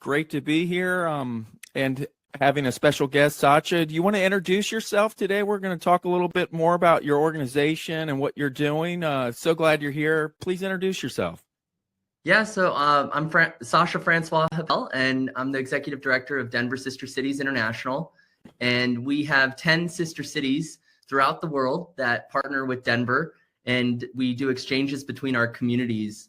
Great to be here and having a special guest, Sacha. Do you want to introduce yourself today? We're going to talk a little bit more about your organization and what you're doing. So glad you're here. Please introduce yourself. Yeah, so I'm Sacha Francois Heppell, and I'm the executive director of Denver Sister Cities International. And we have 10 sister cities throughout the world that partner with Denver, and we do exchanges between our communities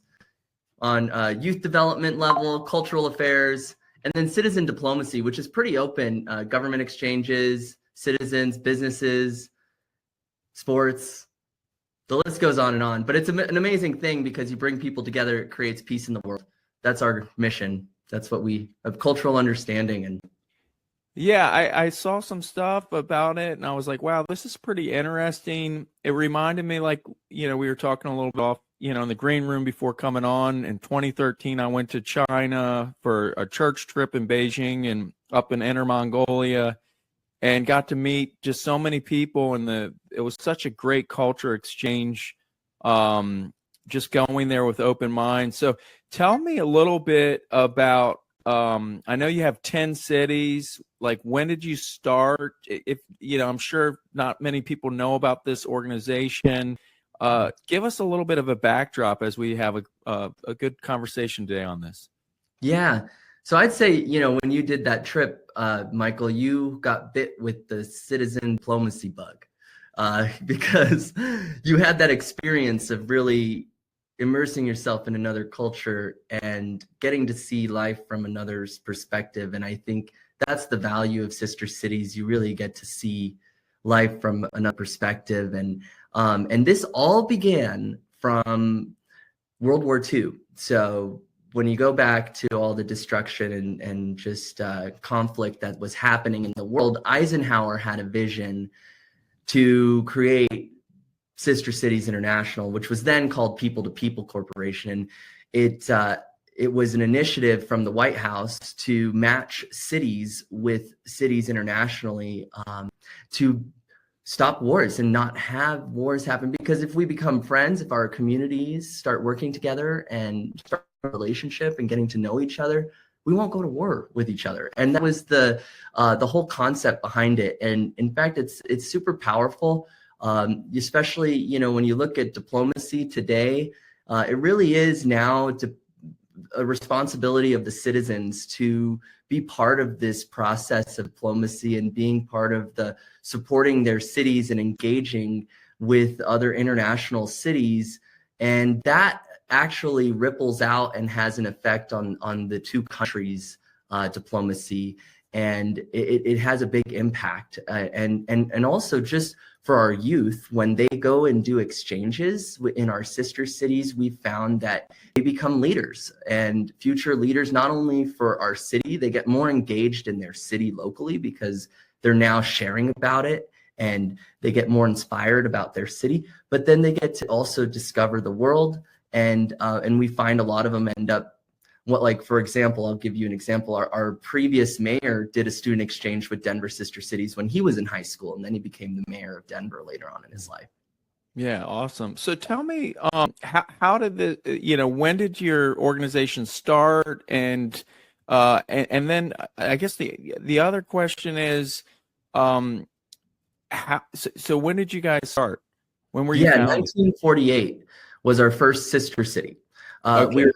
on youth development level, cultural affairs, and then citizen diplomacy, which is pretty open. Government exchanges, citizens, businesses, sports. The list goes on and on, but it's an amazing thing because you bring people together, it creates peace in the world. That's our mission. That's what we have, cultural understanding. And yeah, I saw some stuff about it and I was like, wow, this is pretty interesting. It reminded me, like, we were talking a little bit off, in the green room before coming on. In 2013, I went to China for a church trip in Beijing and up in Inner Mongolia, and got to meet just so many people, and it was such a great culture exchange, just going there with open minds. So tell me a little bit about, I know you have 10 cities. Like, when did you start? If I'm sure not many people know about this organization. Give us a little bit of a backdrop as we have a good conversation today on this. Yeah. So I'd say, when you did that trip, Michael, you got bit with the citizen diplomacy bug, because you had that experience of really immersing yourself in another culture and getting to see life from another's perspective. And I think that's the value of sister cities. You really get to see life from another perspective. And this all began from World War II. So when you go back to all the destruction and just conflict that was happening in the world, Eisenhower had a vision to create Sister Cities International, which was then called People to People Corporation. And it was an initiative from the White House to match cities with cities internationally, to stop wars and not have wars happen. Because if we become friends, if our communities start working together and start a relationship and getting to know each other, we won't go to war with each other. And that was the whole concept behind it. And in fact, it's super powerful, especially when you look at diplomacy today. It really is now a responsibility of the citizens to be part of this process of diplomacy and being part of the supporting their cities and engaging with other international cities. And that actually ripples out and has an effect on the two countries' diplomacy. And it has a big impact. And also just for our youth, when they go and do exchanges in our sister cities, we found that they become leaders and future leaders, not only for our city, they get more engaged in their city locally because they're now sharing about it and they get more inspired about their city, but then they get to also discover the world. And we find a lot of them end up, for example, I'll give you an example. Our previous mayor did a student exchange with Denver Sister Cities when he was in high school, and then he became the mayor of Denver later on in his life. Yeah, awesome. So tell me, how did when did your organization start? And then I guess the other question is, so when did you guys start? When were you founded? 1948 was our first sister city. Okay. We were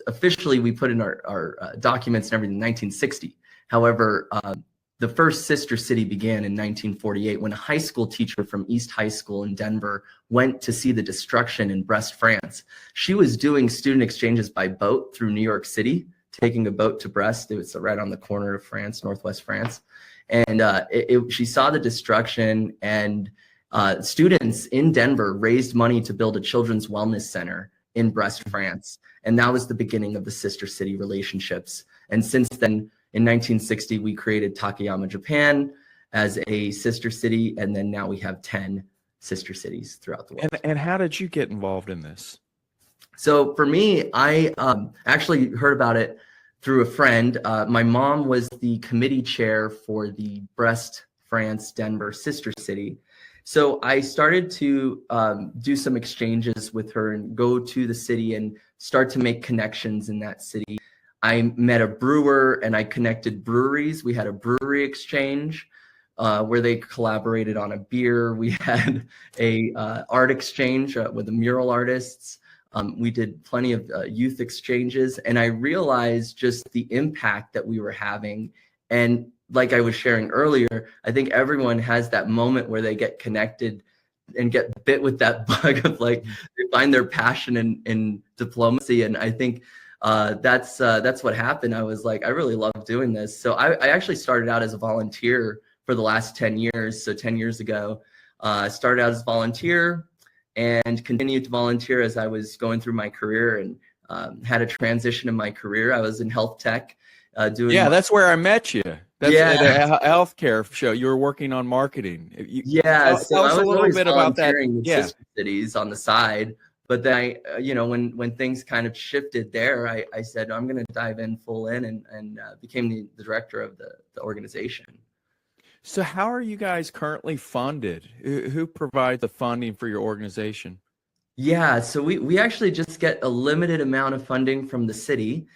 officially we put in our documents and everything in 1960. However, the first sister city began in 1948 when a high school teacher from East High School in Denver went to see the destruction in Brest, France. She was doing student exchanges by boat through New York City, taking a boat to Brest. It was right on the corner of France, Northwest France. And she saw the destruction, and students in Denver raised money to build a children's wellness center in Brest, France. And that was the beginning of the sister city relationships. And since then, in 1960, we created Takayama, Japan as a sister city. And then now we have 10 sister cities throughout the world. And how did you get involved in this? So for me, I actually heard about it through a friend. My mom was the committee chair for the Brest, France, Denver sister city. So I started to do some exchanges with her and go to the city and start to make connections in that city. I met a brewer and I connected breweries. We had a brewery exchange where they collaborated on a beer. We had a art exchange with the mural artists. We did plenty of youth exchanges, and I realized just the impact that we were having. And like I was sharing earlier, I think everyone has that moment where they get connected and get bit with that bug of like they find their passion in diplomacy. And I think that's what happened. I was like, I really love doing this. So I actually started out as a volunteer for the last 10 years. So 10 years ago, I started out as a volunteer and continued to volunteer as I was going through my career, and had a transition in my career. I was in health tech. That's where I met you. That's at a healthcare show. You were working on marketing. So I was a little always bit about that. volunteering with sister cities on the side. But then when things kind of shifted there, I said, I'm going to dive in full in and became the director of the organization. So how are you guys currently funded? Who provides the funding for your organization? Yeah, so we actually just get a limited amount of funding from the city,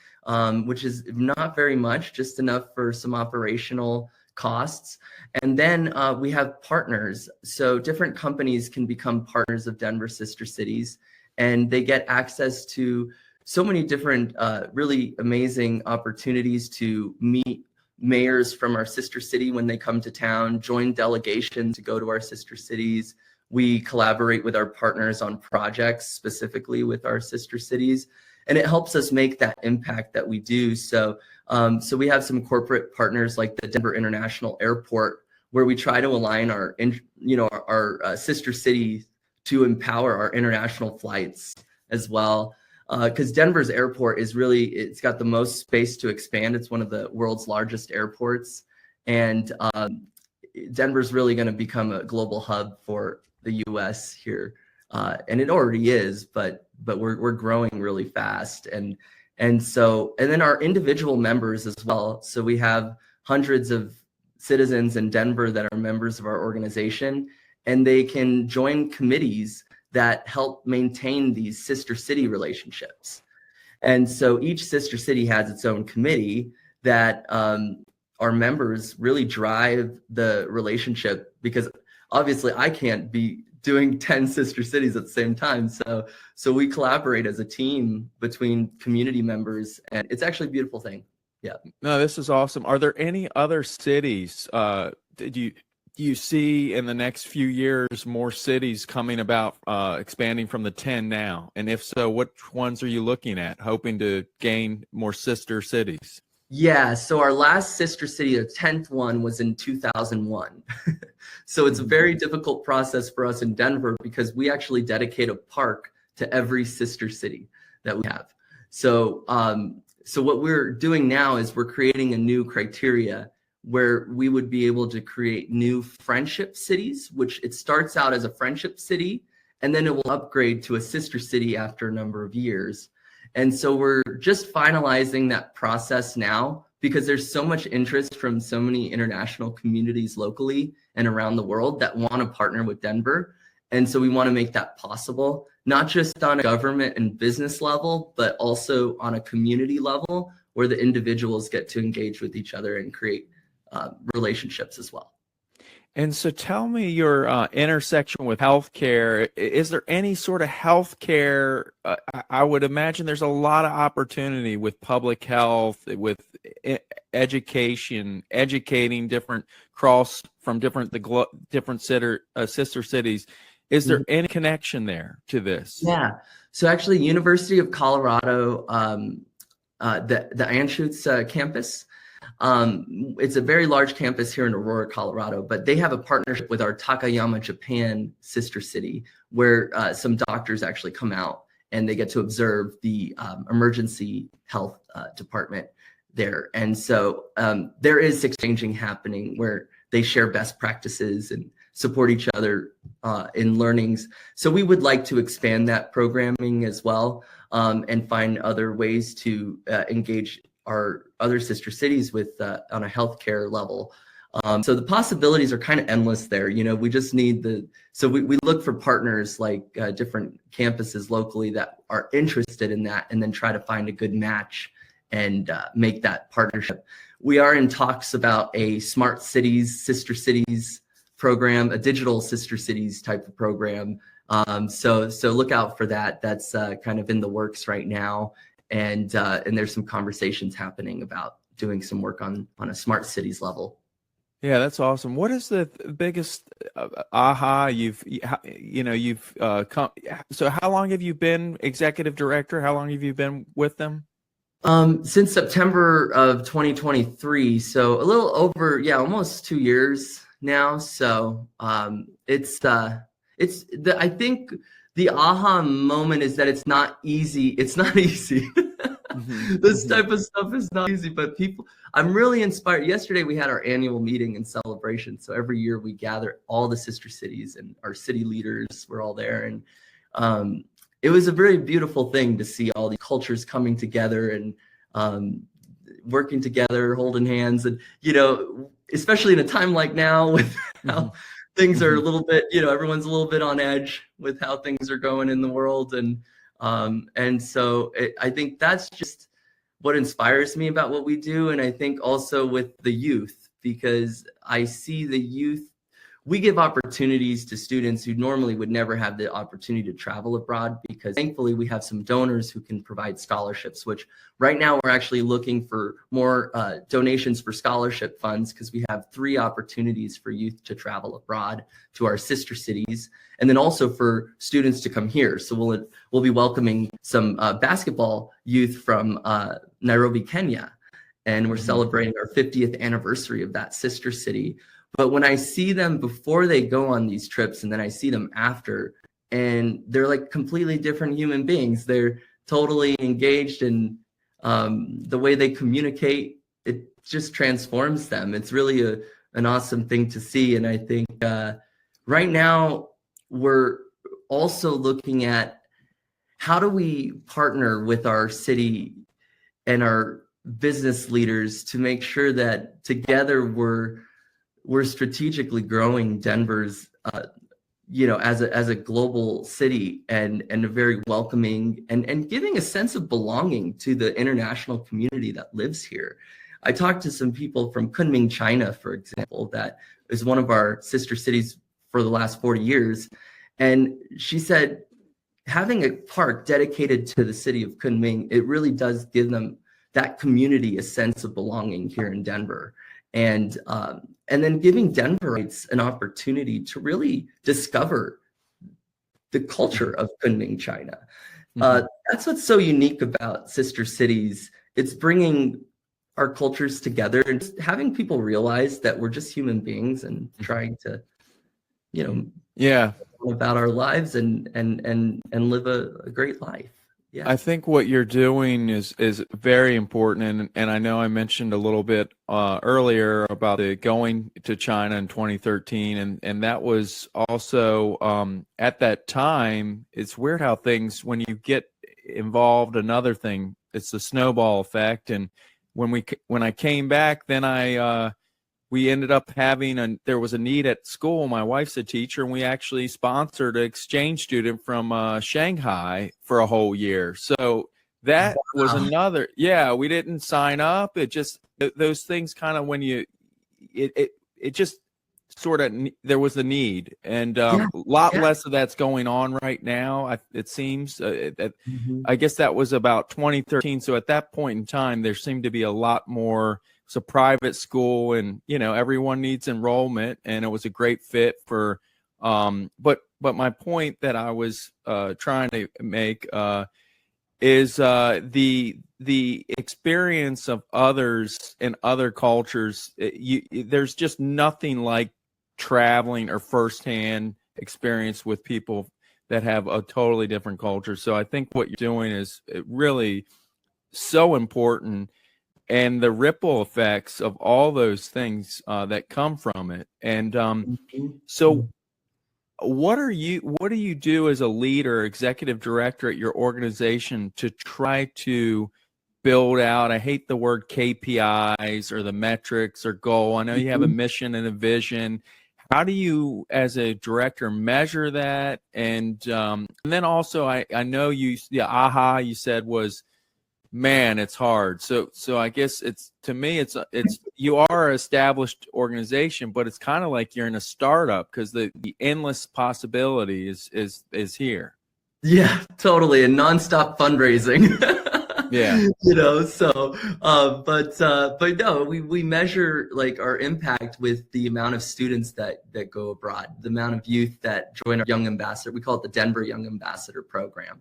which is not very much, just enough for some operational costs. And then we have partners. So different companies can become partners of Denver Sister Cities, and they get access to so many different really amazing opportunities to meet mayors from our sister city when they come to town, join delegations to go to our sister cities. We collaborate with our partners on projects specifically with our sister cities, and it helps us make that impact that we do. So we have some corporate partners like the Denver International Airport, where we try to align our sister city to empower our international flights as well. Because Denver's airport is it's got the most space to expand. It's one of the world's largest airports. And Denver's really going to become a global hub for the US here. And it already is, but we're growing really fast. And then our individual members as well. So we have hundreds of citizens in Denver that are members of our organization, and they can join committees that help maintain these sister city relationships. And so each sister city has its own committee that our members really drive the relationship, because obviously I can't be doing 10 sister cities at the same time. So we collaborate as a team between community members, and it's actually a beautiful thing. Yeah. No, this is awesome. Are there any other cities do you see in the next few years more cities coming about, expanding from the 10 now? And if so, which ones are you looking at, hoping to gain more sister cities? Yeah, so our last sister city, the 10th one, was in 2001. So it's a very difficult process for us in Denver, because we actually dedicate a park to every sister city that we have. So what we're doing now is we're creating a new criteria where we would be able to create new friendship cities, which it starts out as a friendship city, and then it will upgrade to a sister city after a number of years. And so we're just finalizing that process now, because there's so much interest from so many international communities locally and around the world that want to partner with Denver. And so we want to make that possible, not just on a government and business level, but also on a community level where the individuals get to engage with each other and create relationships as well. And so tell me your intersection with healthcare. Is there any sort of healthcare? I would imagine there's a lot of opportunity with public health, with education, educating different different sister cities. Is there any connection there to this? Yeah. So actually, University of Colorado, the Anschutz campus, it's a very large campus here in Aurora, Colorado, but they have a partnership with our Takayama, Japan sister city, where some doctors actually come out and they get to observe the emergency health department there. And so there is exchanging happening where they share best practices and support each other in learnings. So we would like to expand that programming as well, and find other ways to engage our other sister cities with on a healthcare level. So the possibilities are kind of endless there. We just need we look for partners like different campuses locally that are interested in that, and then try to find a good match and make that partnership. We are in talks about a smart cities, sister cities program, a digital sister cities type of program. So look out for that. That's kind of in the works right now. And there's some conversations happening about doing some work on a smart cities level. Yeah, that's awesome. What is the biggest aha you've come? So how long have you been executive director? How long have you been with them? Since September of 2023, so a little over, almost 2 years now. So I think the aha moment is that it's not easy. It's not easy. This type of stuff is not easy, but I'm really inspired. Yesterday we had our annual meeting and celebration. So every year we gather all the sister cities and our city leaders. We're all there, and it was a very beautiful thing to see all these cultures coming together and working together, holding hands, and especially in a time like now with how things are a little bit, everyone's a little bit on edge with how things are going in the world, and so I think that's just what inspires me about what we do. And I think also with the youth, because I see the youth, we give opportunities to students who normally would never have the opportunity to travel abroad, because thankfully we have some donors who can provide scholarships, which right now we're actually looking for more donations for scholarship funds, because we have 3 opportunities for youth to travel abroad to our sister cities, and then also for students to come here. So we'll be welcoming some basketball youth from Nairobi, Kenya, and we're celebrating our 50th anniversary of that sister city. But when I see them before they go on these trips, and then I see them after, and they're like completely different human beings. They're totally engaged, and the way they communicate, it just transforms them. It's really an awesome thing to see. And I think right now we're also looking at how do we partner with our city and our business leaders to make sure that together we're strategically growing Denver's, as a global city, and a very welcoming and giving a sense of belonging to the international community that lives here. I talked to some people from Kunming, China, for example, that is one of our sister cities for the last 40 years. And she said, having a park dedicated to the city of Kunming, it really does give them, that community, a sense of belonging here in Denver. And then giving Denverites an opportunity to really discover the culture of Kunming, China. That's what's so unique about sister cities. It's bringing our cultures together and having people realize that we're just human beings and trying to, about our lives and live a great life. Yeah. I think what you're doing is very important, and I know I mentioned a little bit earlier about going to China in 2013, and that was also at that time. It's weird how things, when you get involved, another thing, it's the snowball effect. And when I came back, then we ended up there was a need at school. My wife's a teacher, and we actually sponsored an exchange student from Shanghai for a whole year. So that was another, we didn't sign up. It just, those things kind of, when it just sort of, there was a need, and a lot less of that's going on right now. It seems I guess that was about 2013. So at that point in time, there seemed to be a lot more. It's a private school, and everyone needs enrollment, and it was a great fit for. But my point that I was trying to make is the experience of others and other cultures. There's just nothing like traveling or firsthand experience with people that have a totally different culture. So I think what you're doing is really so important. And the ripple effects of all those things that come from it. And so what do you do as a leader, executive director at your organization to try to build out? I hate the word KPIs or the metrics or goal. I know you have a mission and a vision. How do you, as a director, measure that? And then also, I know the aha you said was, man, it's hard. So I guess to me, it's you are an established organization, but it's kind of like you're in a startup because the endless possibility is here. Yeah, totally. And nonstop fundraising. Yeah. But no, we measure like our impact with the amount of students that go abroad, the amount of youth that join our Young Ambassador. We call it the Denver Young Ambassador Program.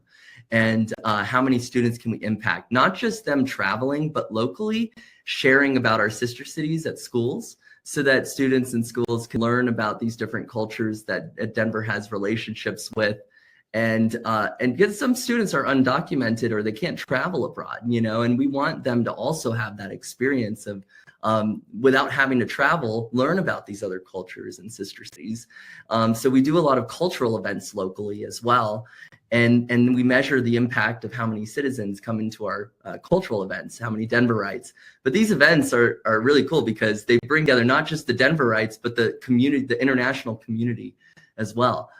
And how many students can we impact? Not just them traveling, but locally sharing about our sister cities at schools, so that students in schools can learn about these different cultures that Denver has relationships with. And because some students are undocumented or they can't travel abroad, and we want them to also have that experience of without having to travel, learn about these other cultures and sister cities. So we do a lot of cultural events locally as well. And we measure the impact of how many citizens come into our cultural events, how many Denverites. But these events are really cool because they bring together not just the Denverites, but the community, the international community as well.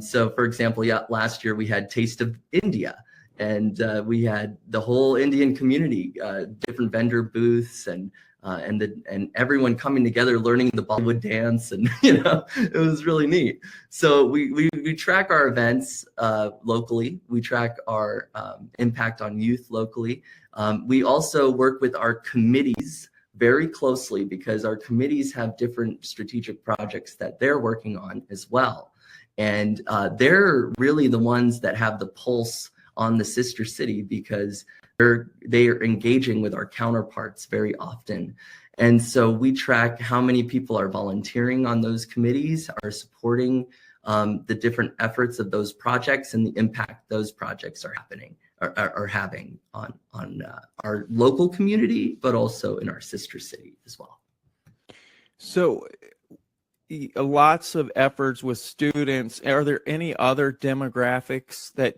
So for example, last year we had Taste of India, and we had the whole Indian community, different vendor booths, and everyone coming together, learning the Bollywood dance, and it was really neat. So we track our events locally. We track our impact on youth locally. We also work with our committees very closely because our committees have different strategic projects that they're working on as well. And they're really the ones that have the pulse on the sister city because they are engaging with our counterparts very often. And so we track how many people are volunteering on those committees, are supporting the different efforts of those projects and the impact those projects are having on our local community, but also in our sister city as well. So lots of efforts with students. Are there any other demographics that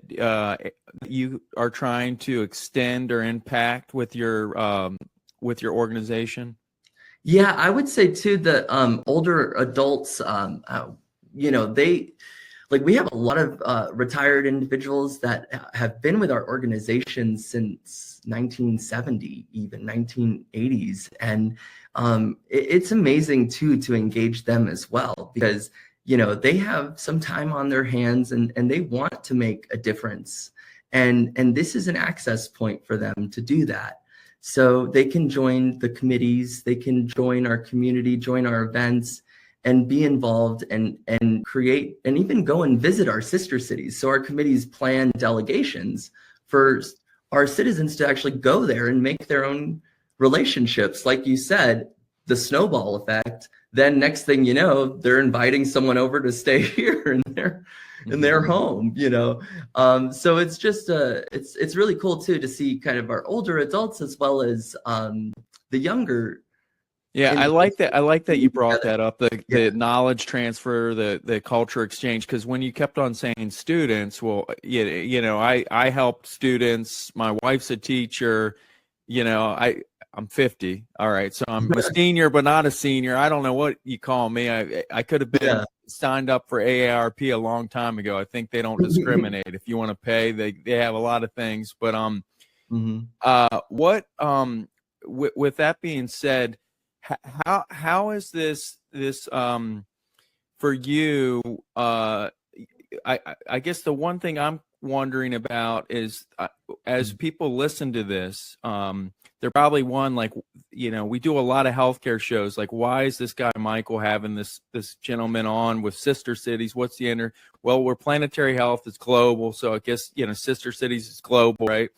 you are trying to extend or impact with your organization? Yeah, I would say too that older adults, we have a lot of retired individuals that have been with our organization since 1970, even 1980s. And it's amazing too to engage them as well because, they have some time on their hands and they want to make a difference. And this is an access point for them to do that. So they can join the committees, they can join our community, join our events, and be involved and create and even go and visit our sister cities. So our committees plan delegations for our citizens to actually go there and make their own relationships. Like you said, the snowball effect. Then next thing you know, they're inviting someone over to stay here in their home, So it's just it's really cool too to see kind of our older adults as well as the younger. Yeah, I like that. I like that you brought that up, the knowledge transfer, the culture exchange, because when you kept on saying students, well, I help students. My wife's a teacher. I'm 50. All right, so I'm a senior, but not a senior. I don't know what you call me. I could have been signed up for AARP a long time ago. I think they don't discriminate. If you want to pay, they have a lot of things. But with that being said, how is this for you? I guess the one thing I'm wondering about is as people listen to this, they're probably we do a lot of healthcare shows. Like, why is this guy Michael having this gentleman on with sister cities? What's the well, we're planetary health, it's global, so I guess sister cities is global, right?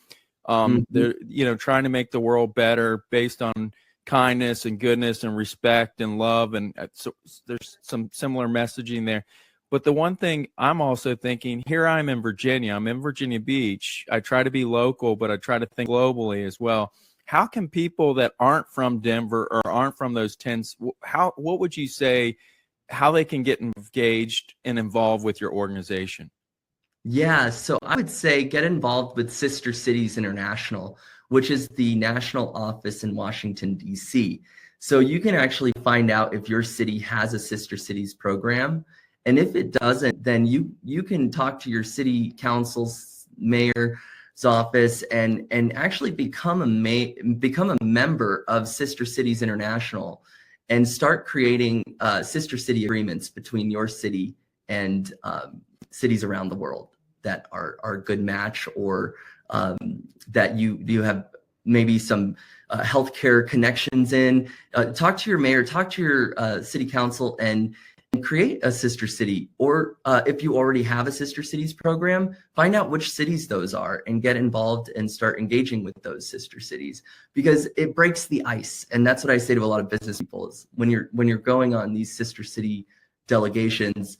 They're trying to make the world better based on kindness and goodness and respect and love, and so there's some similar messaging there. But the one thing I'm also thinking, here I'm in Virginia. I'm in Virginia Beach. I try to be local, but I try to think globally as well. How can people that aren't from Denver or aren't from those 10, what would you say, how they can get engaged and involved with your organization? Yeah, so I would say get involved with Sister Cities International. which is the national office in Washington, D.C. So you can actually find out if your city has a Sister Cities program. And if it doesn't, then you can talk to your city council's mayor's office and actually become a member of Sister Cities International and start creating sister city agreements between your city and cities around the world that are a good match, or that you have maybe some healthcare connections in. Talk to your mayor, talk to your city council, and create a sister city. Or if you already have a Sister Cities program, find out which cities those are and get involved and start engaging with those sister cities, because it breaks the ice. And that's what I say to a lot of business people is when you're going on these sister city delegations,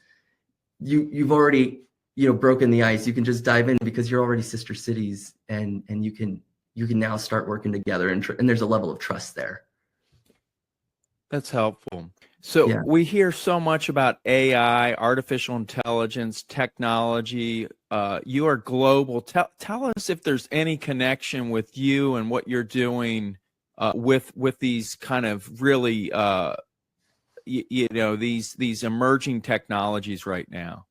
you've already broken the ice. You can just dive in because you're already sister cities, and you can now start working together, and there's a level of trust there. That's helpful. So we hear so much about AI, artificial intelligence, technology. You are global. Tell us if there's any connection with you and what you're doing with these kind of really these emerging technologies right now.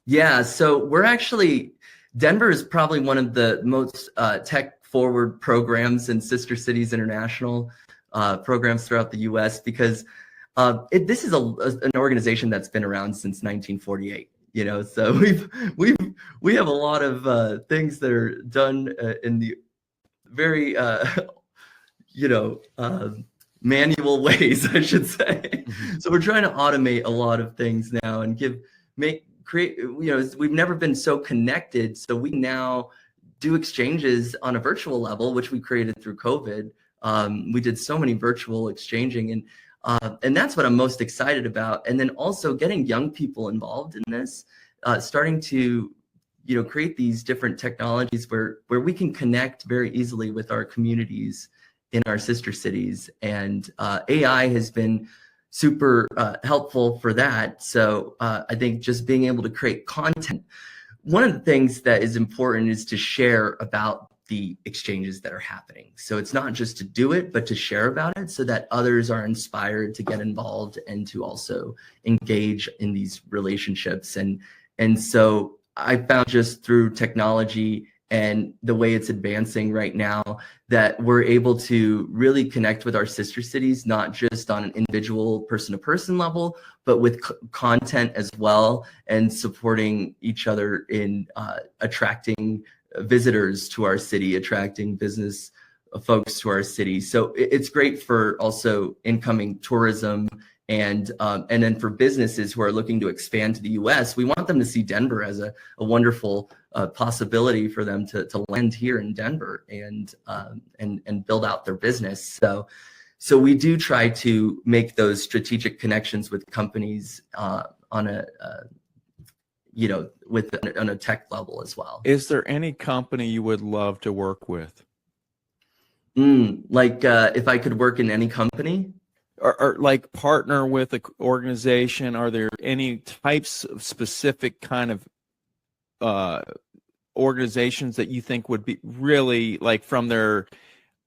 Yeah, so we're actually, Denver is probably one of the most tech forward programs in Sister Cities International programs throughout the U.S. because this is an organization that's been around since 1948. So we have a lot of things that are done in the very manual ways, I should say. So we're trying to automate a lot of things now and create. We've never been so connected, so we now do exchanges on a virtual level, which we created through COVID. We did so many virtual exchanging, and that's what I'm most excited about. And then also getting young people involved in this, starting to create these different technologies where we can connect very easily with our communities in our sister cities. And AI has been super helpful for that. So I think just being able to create content. One of the things that is important is to share about the exchanges that are happening. So it's not just to do it, but to share about it so that others are inspired to get involved and to also engage in these relationships. And so I found just through technology and the way it's advancing right now that we're able to really connect with our sister cities, not just on an individual person-to-person level, but with content as well, and supporting each other in attracting visitors to our city, attracting business folks to our city. So it's great for also incoming tourism, and then for businesses who are looking to expand to the U.S., we want them to see Denver as a wonderful possibility for them to land here in Denver and build out their business. So we do try to make those strategic connections with companies on a tech level as well. Is there any company you would love to work with? If I could work in any company? Or like partner with an organization? Are there any types of specific kind of organizations that you think would be really, like, from their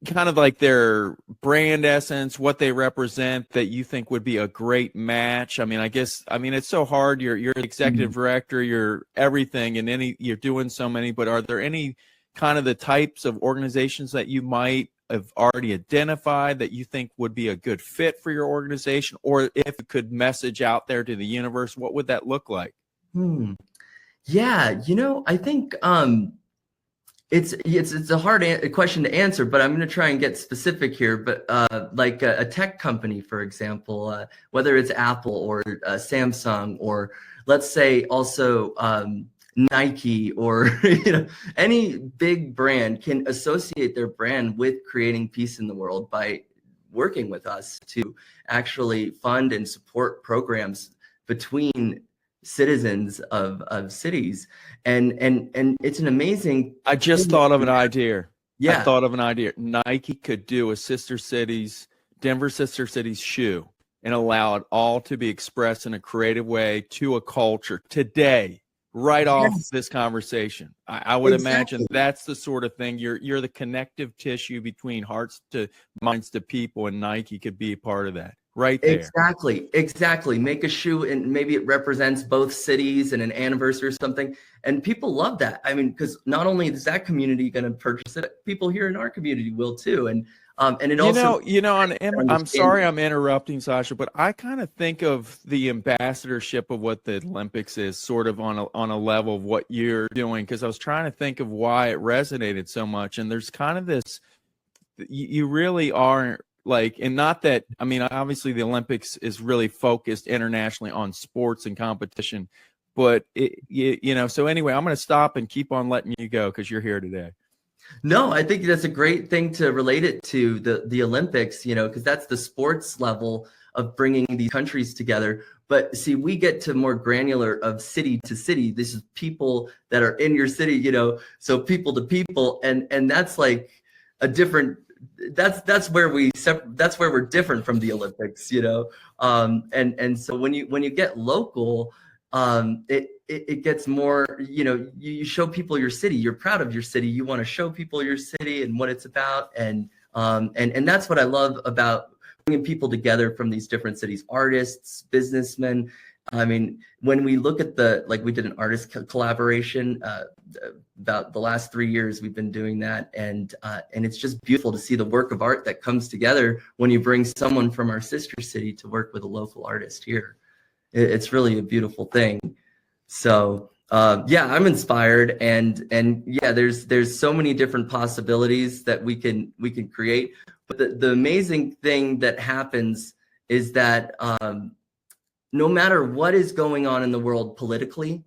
kind of like their brand essence, what they represent, that you think would be a great match? I mean, it's so hard. You're the executive director, you're everything, and you're doing so many, but are there any kind of the types of organizations that you might have already identified that you think would be a good fit for your organization? Or if it could message out there to the universe, what would that look like? Yeah, I think it's a hard question to answer, but I'm going to try and get specific here. But like a tech company, for example, whether it's Apple or Samsung, or let's say also Nike, or any big brand can associate their brand with creating peace in the world by working with us to actually fund and support programs between citizens of cities. And it's an amazing. I just thought of an idea. Yeah. I thought of an idea. Nike could do a Denver Sister Cities shoe and allow it all to be expressed in a creative way to a culture today, right off Yes, this conversation. I would imagine exactly. that's the sort of thing. You're the connective tissue between hearts to minds to people, and Nike could be a part of that right there. Exactly. Make a shoe and maybe it represents both cities and an anniversary or something. And people love that. I mean, because not only is that community going to purchase it, people here in our community will too. And it also And I'm sorry understanding. I'm interrupting, Sasha, but I kind of think of the ambassadorship of what the Olympics is sort of on a level of what you're doing, because I was trying to think of why it resonated so much. And there's kind of this, you really are like, and not that, I mean, obviously the Olympics is really focused internationally on sports and competition, but so anyway, I'm going to stop and keep on letting you go because you're here today. No, I think that's a great thing to relate it to the Olympics, because that's the sports level of bringing these countries together. But see, we get to more granular of city to city. This is people that are in your city, so people to people, and that's like a different. That's where that's where we're different from the Olympics. And so when you get local, it gets more, you show people your city, you're proud of your city, you want to show people your city and what it's about. And that's what I love about bringing people together from these different cities, artists, businessmen. I mean, when we look at like we did an artist collaboration about the last 3 years, we've been doing that. And it's just beautiful to see the work of art that comes together when you bring someone from our sister city to work with a local artist here. It's really a beautiful thing. So yeah, I'm inspired, and yeah, there's so many different possibilities that we can create. But the amazing thing that happens is that no matter what is going on in the world politically,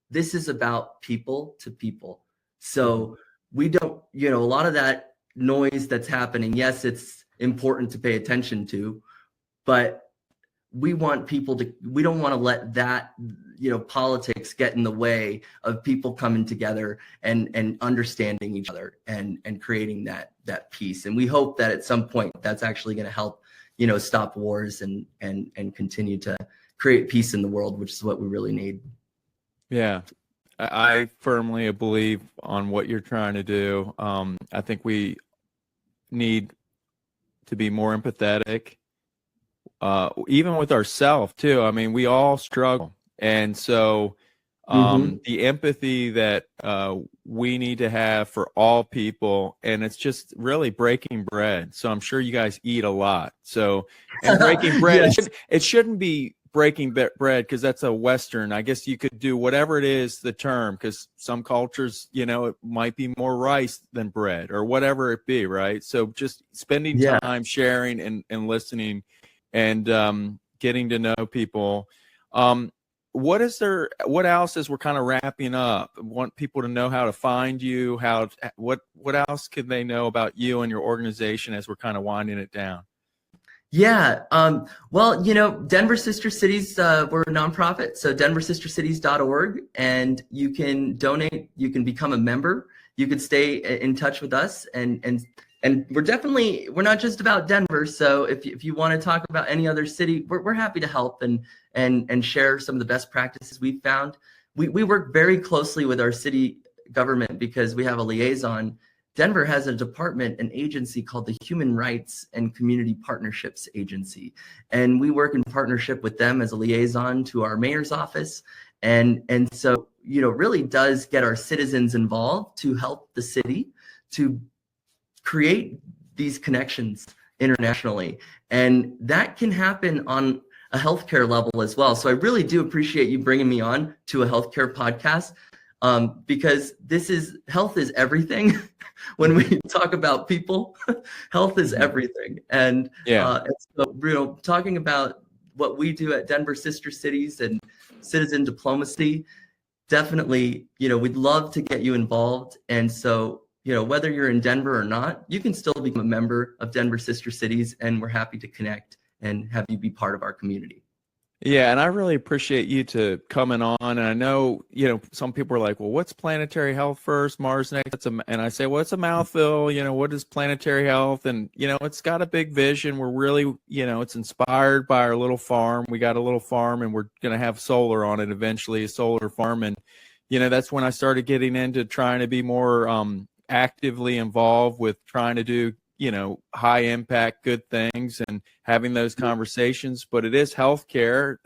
this is about people to people. So we don't, a lot of that noise that's happening, yes, it's important to pay attention to, but we want people to, we don't want to let that, politics get in the way of people coming together and understanding each other and creating that peace. And we hope that at some point that's actually going to help, stop wars and continue to create peace in the world, which is what we really need. Yeah, I firmly believe on what you're trying to do. I think we need to be more empathetic, even with ourselves too. I mean, we all struggle, and so the empathy that we need to have for all people, and it's just really breaking bread. So I'm sure you guys eat a lot. So, and breaking bread, Yes. it shouldn't be breaking bread because that's a Western. I guess you could do whatever it is, the term, because some cultures, it might be more rice than bread or whatever it be, right? So just spending Yeah. time sharing and listening and getting to know people. What else, as we're kind of wrapping up? I want people to know how to find you, what else can they know about you and your organization as we're kind of winding it down? Yeah. Well, Denver Sister Cities, we're a nonprofit, so denversistercities.org, and you can donate, you can become a member, you can stay in touch with us, and we're not just about Denver. So if you want to talk about any other city, we're happy to help and share some of the best practices we've found. We work very closely with our city government because we have a liaison. Denver has a department, an agency called the Human Rights and Community Partnerships Agency. And we work in partnership with them as a liaison to our mayor's office. And so, really does get our citizens involved to help the city to create these connections internationally. And that can happen on a healthcare level as well. So I really do appreciate you bringing me on to a healthcare podcast. Because health is everything. When we talk about people, health is everything. And so, talking about what we do at Denver Sister Cities and citizen diplomacy, definitely, we'd love to get you involved. And so, whether you're in Denver or not, you can still become a member of Denver Sister Cities, and we're happy to connect and have you be part of our community. Yeah, and I really appreciate you to coming on. And I know, some people are like, well, what's planetary health first, Mars next? And I say, well, it's a mouthful. What is planetary health? And, it's got a big vision. We're really, it's inspired by our little farm. We got a little farm, and we're going to have solar on it eventually, a solar farm. And, that's when I started getting into trying to be more actively involved with trying to do, high impact, good things and having those conversations. But it is healthcare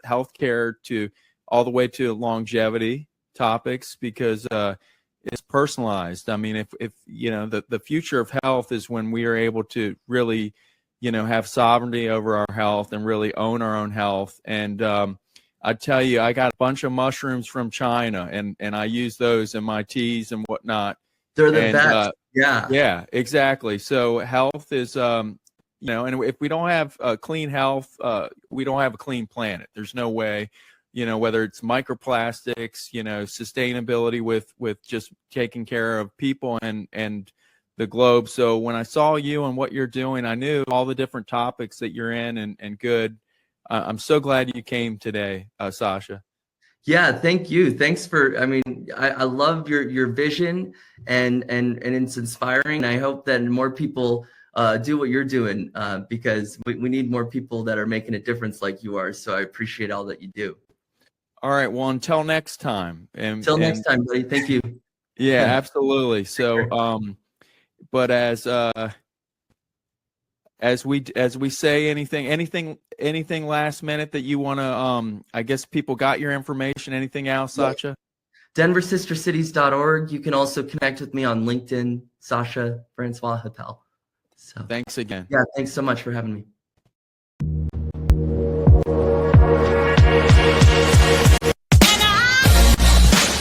to all the way to longevity topics, because it's personalized. I mean, if the future of health is when we are able to really, have sovereignty over our health and really own our own health. And I tell you, I got a bunch of mushrooms from China, and I use those in my teas and whatnot. They're the And best. Yeah. yeah, exactly. So health is, and if we don't have clean health, we don't have a clean planet. There's no way, whether it's microplastics, sustainability with just taking care of people and the globe. So when I saw you and what you're doing, I knew all the different topics that you're in and good. I'm so glad you came today, Sacha. Yeah, thank you. Thanks for, I mean, I love your vision and it's inspiring. I hope that more people do what you're doing because we need more people that are making a difference like you are. So I appreciate all that you do. All right. Well, until next time. Until next time, buddy. Thank you. Yeah, absolutely. So, but as we say, anything last minute that you want to, I guess people got your information. Anything else, Sacha? DenverSisterCities.org. You can also connect with me on LinkedIn, Sacha Francois Heppell. So thanks again. Yeah, thanks so much for having me.